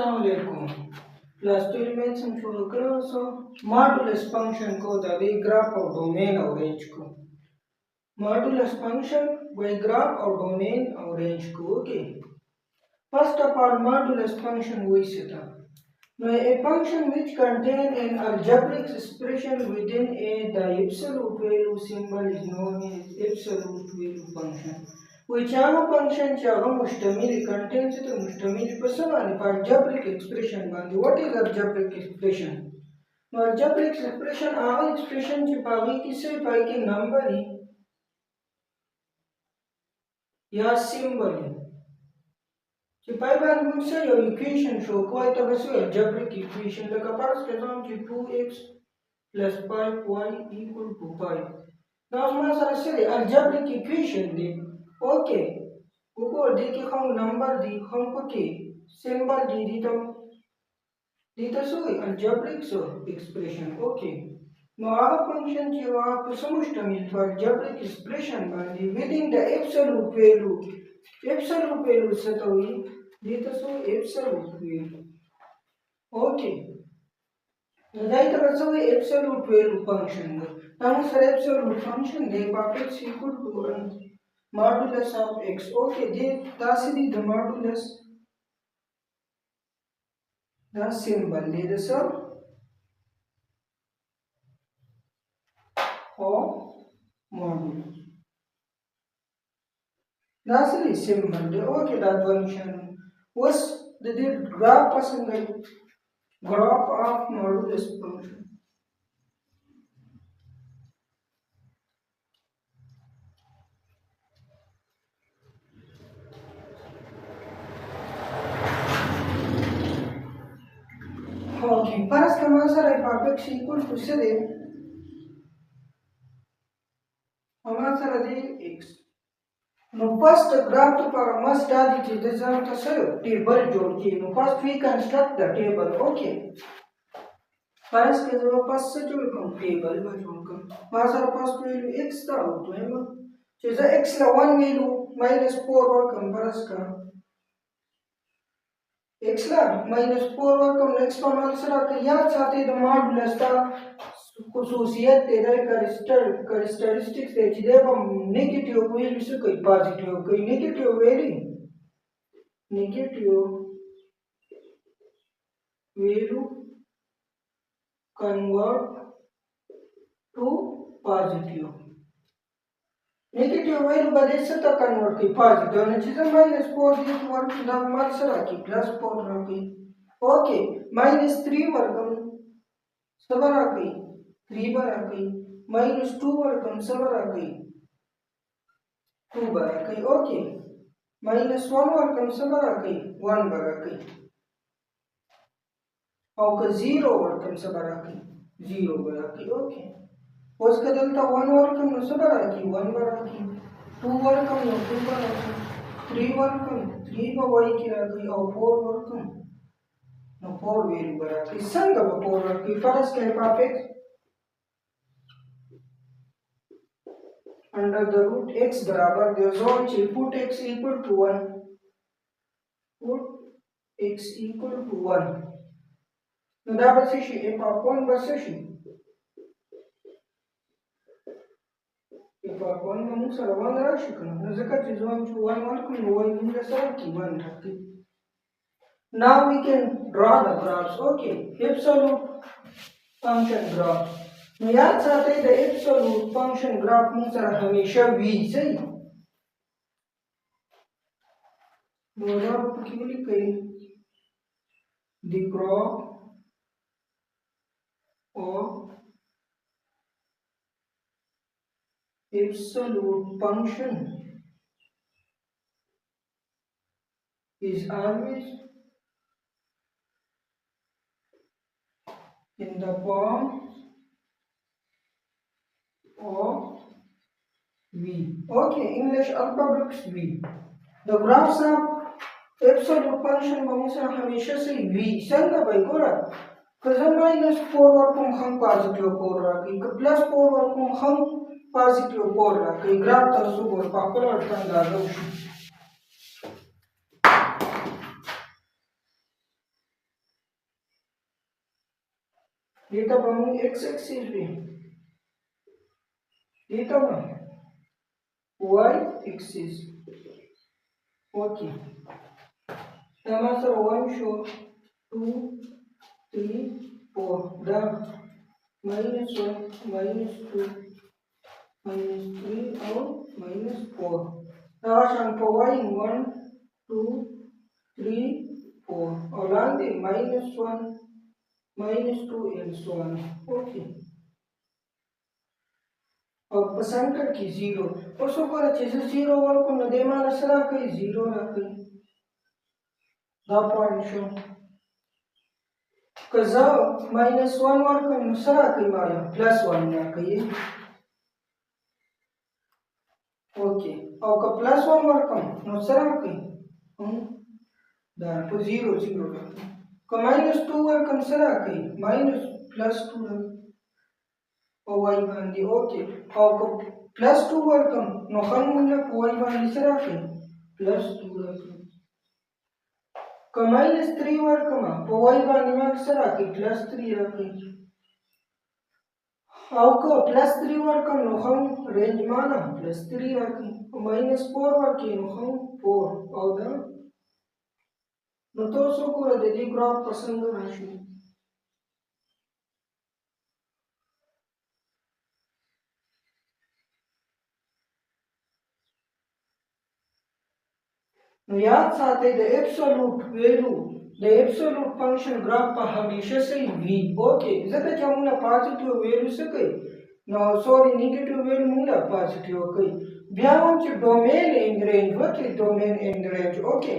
Assalamualaikum. Last 2 mention for class modulus function को the graph और domain और range को modulus function by graph और domain और range को okay. First of all, modulus function वही से था. Now a function which contain an algebraic expression within a the absolute value symbol is known as absolute value function. Whichever function चाहो मुश्तमिल contains तो मुश्तमिल पर समान पर algebraic expression बांधी. What is algebraic expression? Now algebraic expression आगे expression जो पावी किसे पाई के number ही या symbol ही. जो पाई बार मुझसे यो equation show कोई तो बस algebraic equation लगा पर उसके साथ जो 2x plus 5y equal to 5. Now हमारा सारा से algebraic equation they. Okay. Google di ki khong number di khong ko ki symbol di to so algebraic so expression okay. Now our function ki wa mustamil for algebraic expression bandi within the absolute value. Absolute value se to di to so absolute value. Okay. Now that is so absolute value function. Now for absolute function they x equal to modulus of x. Okay, that's the modulus, the symbol. This is of modulus. That's the symbol. Okay, that function was the graph person graph of modulus function. Okay, first हमारा सारा f(x) equal to से दे हमारा सारा दे x. Now first graph to पर must डाली थी जैसे तो सर table जोड़ के. Now first we construct the table. Okay. First के जो first से जो हम table में जोड़ कर हमारा सारा first value x था तो है ना. जैसे x का 1 value -4 और कंपास का x ला -4 और कम नेक्स्ट पर हमारे सारा याद चाहते तो मॉडुलस था खसूसियत तेरे कैरेक्टरिस्टिक्स थे जब हम नेगेटिव वैल्यू से कोई पॉजिटिव कोई negative value convert to positive negative value बदल से तो कन्वर्ट की पॉजिटिव ने चीजें -4 दी तो वर्ग ना हमारे सारा की +4 रखी. ओके -3 वर्गम सबर आ गई 3 बार आ गई -2 वर्गम सबर आ गई 2 बार आ गई. ओके -1 वर्गम सबर आ गई 1 बार आ गई और 0 वर्गम सबर आ गई 0 बार आ गई. ओके उसका delta 1 वर्गम सबर आ गई 1 बार आ गई 2 वर्गम 2 बार आ गई 3 वर्गम 3 बार y की आ गई और 4 वर्गम no 4 value बराबर की संग अब 4 की फर्स्ट के perfect under the root x बराबर दे जोन ची put x equal to 1 put x equal to 1 no da बसेशी f upon बसेशी f upon में मुसर 1 राशि करना न जका ची जोन ची 1 को y मुझे सर की 1 रखती. Now we can draw the graphs. Okay, absolute function graph. Now याद चाहते हैं the absolute function graph मुझे हमेशा v सही. नोरा कितनी कहीं the graph of absolute function is always in the form of v. Okay, English alphabets v. The graphs of absolute function बमुसा हमेशा से v संग भाई कोरा कज़न -4 और कम हम पॉजिटिव 4 रखी +4 और कम हम पॉजिटिव 4 रखी ग्राफ तरसु बोल पॉपुलर अंदाजा Dito ba mong x-axis be? Dito ba? Y-axis. Okay. Tama sa 1 show 2, 3, 4. Da. Minus 1, minus 2, minus 3, और minus 4. Nakasang po y 1, 2, 3, 4. और lang din, minus 1, minus 2, and so on. Okay. और पसंद की 0. उसको कर अच्छे से 0 और को नदे माना सरा कहीं 0 ना कहीं. दा पॉइंट शो. कज़ा minus 1 और को सरा कहीं माया plus 1 ना कहीं. Okay. और का plus 1 और को सरा कहीं. दा तो 0 0 का minus 2 और को सरा कहीं minus plus 2 और y बांधी. Okay. और को plus 2 और को नौखन मुझे y बांधी सरा कहीं plus 2 का minus 3 और कमा y बांधी में अक्सर आके plus 3 रखे. और को plus 3 और कम नौखन रेंज माना plus 3 रखे. minus 4 और के नौखन 4 और दा न तो सो को रदे ग्राफ पसंद राशि. याद साथ है the absolute function graph पर हमेशा से v. ओके जब क्या मुला पॉजिटिव वैल्यू से कई नो सॉरी नेगेटिव वैल्यू मुला पॉजिटिव कई ब्यावन च domain in range. What is domain in range? Okay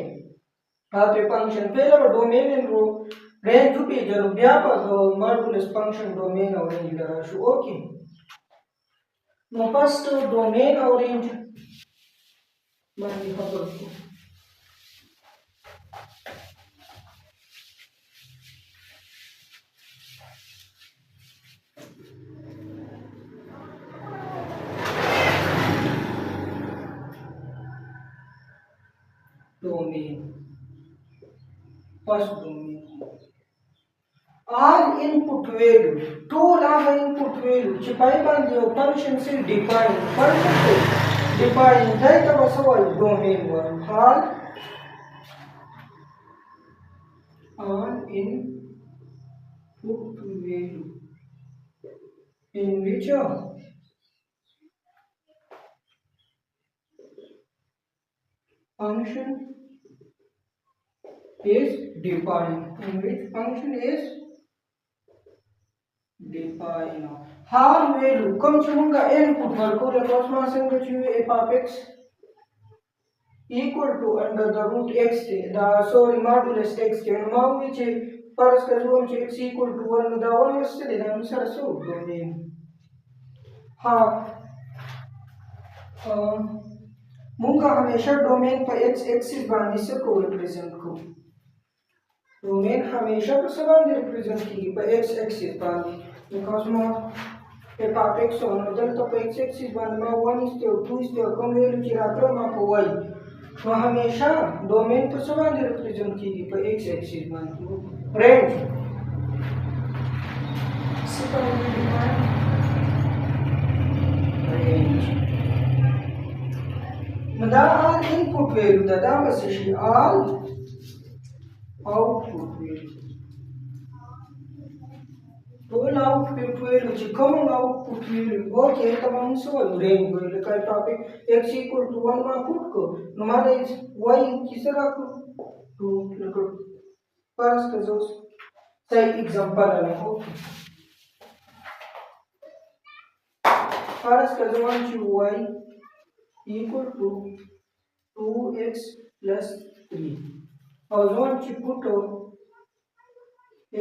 आप ये फंक्शन पहले डोमेन इन रो रेंज पे जरो ब्या पर मॉड्यूलस फंक्शन डोमेन और रेंज लगा show. Okay no first domain और रेंज मान ली खबर को domain. First domain. All input value. Two large input value. Chipai ban the function से define. Function को define. That was our domain one. All input value. In which function is defined. In which function is defined. Har value कम से कम का input Virgo लेकर उसमें संग चाहिए f of x equal to under the root x the sorry modulus x के अनुमान में चे परस का जो हम चे x equal to 1 the 1 उससे लेना अनुसार सो domain. हाँ मुंगा हमेशा डोमेन पर x एक्सिस बांधी से को रिप्रेजेंट को. डोमेन हमेशा पर सवाल रिप्रेजेंट की पर x एक्सिस बांधी बिकॉज़ में f of x on nodal तो पर x एक्सिस बांधी में 1 is to 2 is to कम वैल्यू चिरा कर में को y तो हमेशा डोमेन पर सवाल रिप्रेजेंट की पर x एक्सिस बांधी. रेंज रेंज मदा all input value da बस इसी all output value. All output value चिकम output value. Okay तब हम सो रेंज value का टॉपिक x equal to 1 में पुट को हमारे y किस तरह को तो लगो पास का जो सही एग्जांपल है. ओके पास का जो y equal to 2x plus 3 और जोन चिपुटो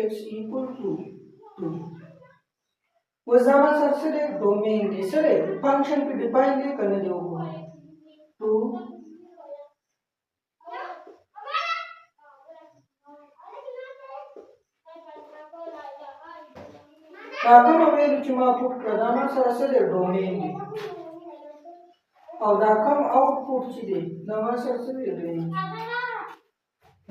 x equal to 2 वो ज़्यादा सबसे एक डोमेन दे सरे फंक्शन पे डिफाइन दे करने जो हुआ 2 दाखम अवेल चुमा पुट प्रदामा सरसरे डोमेन दे और दाखम आउटपुट ची दे नवा सरसरे रेंज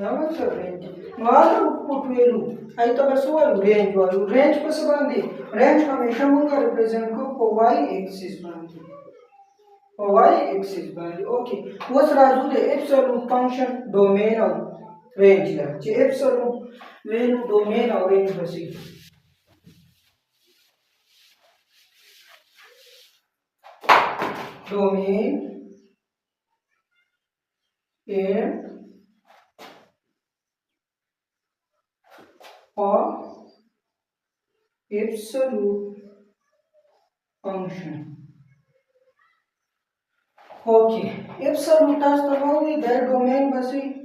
नवा sir range نو هغه آوټپوټ ویلو هغې ته به څه وایو رینج وایو رینج په څه باندې رینج همیشه موږ ریپرزینټ کوو په وای اکسیس باندې په وای اکسیس باندې اوکې اوس راځو د ابسولوټ فنکشن ډومین او رینج ته چې ابسولوټ ویلو ډومین او رینج به څه domain and or absolute function. Okay, absolute as the only their domain basi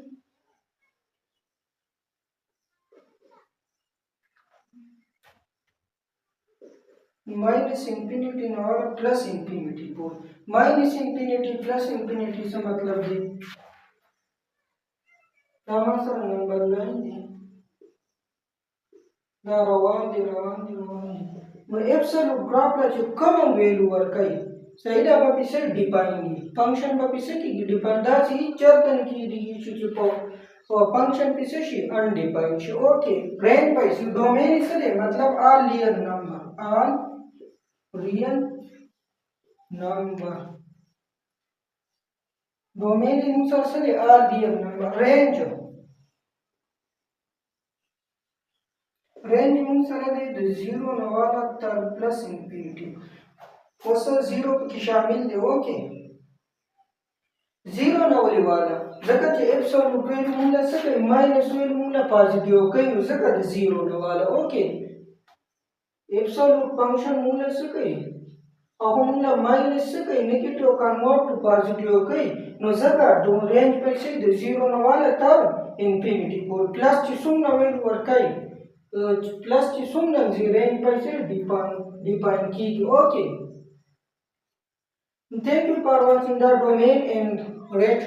minus infinity और plus infinity को minus infinity plus infinity से मतलब है रामासर नंबर लाइन है ना रवान दे मैं एब्सोल्यूट ग्राफ ला जो कॉमन वैल्यू वर्कई सही दा बापी से डिफाइन फंक्शन बापी से की डिफाइन दा सी चरतन की दी जो तो फंक्शन पे से शी अनडिफाइंड शी ओके रेंज बाय सी डोमेन इसलिए मतलब all real number all real number domain अनुसार से ऑल रियल नंबर रेंज अनुसार दे 0 नवाला तर प्लस इंफिनिटी वो सब 0 की शामिल है ओके 0 नवली वाला जगह के एब्सोल्यूट वैल्यू मूल्य से माइनस वैल्यू मूल्य पॉजिटिव कई जगह 0 नवाला ओके एब्सोल्यूट फंक्शन मूल्य से कई अब मूल्य माइनस से कई नेगेटिव कन्वर्ट टू पॉजिटिव कई नो जगह दो रेंज पे से 0 नवाला तब इंफिनिटी को प्लस की सुन्न वैल्यू और कई प्लस की सुन्न रेंज पे से डिफाइन की okay Thank you for watching the domain and range.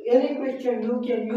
Any question you can use.